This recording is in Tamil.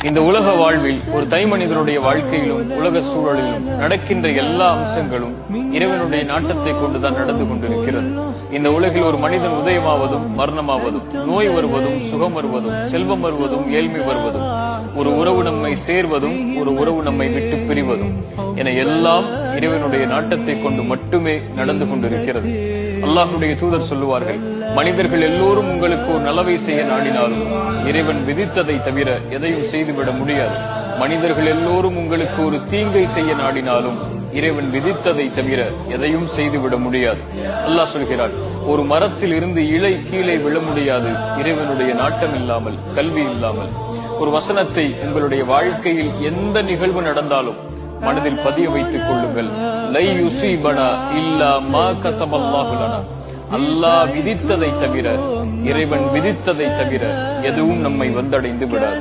இந்த உலக வாழ்வில் ஒரு தனிமனிதனுடைய வாழ்க்கையிலும் உலக சூழலிலும் நடக்கின்ற எல்லா அம்சங்களும் இறைவனுடைய நாட்டத்தை கொண்டுதான் நடந்து கொண்டிருக்கிறது. இந்த உலகில் ஒரு மனிதன் உதயமாவதும் மரணமாவதும், நோய் வருவதும் சுகம் வருவதும், செல்வம் வருவதும் ஏழ்மை வருவதும், ஒரு உறவு நம்மை சேர்வதும் ஒரு உறவு நம்மை விட்டு பிரிவதும் என எல்லாம் இறைவனுடைய நாட்டத்தை கொண்டு மட்டுமே நடந்து கொண்டிருக்கிறது. அல்லாஹ்வுடைய தூதர் சொல்லுவார்கள், மனிதர்கள் எல்லோரும் உங்களுக்கு ஒரு நலவை செய்ய நாடினாலும் இறைவன் விதித்ததை தவிர எதையும் செய்துவிட முடியாது. மனிதர்கள் எல்லோரும் உங்களுக்கு ஒரு தீங்கை செய்ய நாடினாலும் இறைவன் விதித்ததை தவிர எதையும் செய்துவிட முடியாது. அல்லாஹ் சொல்கிறான், ஒரு மரத்தில் இருந்து இலை கீழே விழ முடியாது இறைவனுடைய நாட்டம் இல்லாமல், கல்வி இல்லாமல். ஒரு வசனத்தை உங்களுடைய வாழ்க்கையில் எந்த நிகழ்வு நடந்தாலும் மனதில் பதிய வைத்துக் கொள்ளுங்கள். லை யுஸீபனா இல்லா மா கதபல்லாஹு லனா. அல்லாஹ் விதித்ததை தவிர, இறைவன் விதித்ததை தவிர எதுவும் நம்மை வந்தடைந்து விடாது.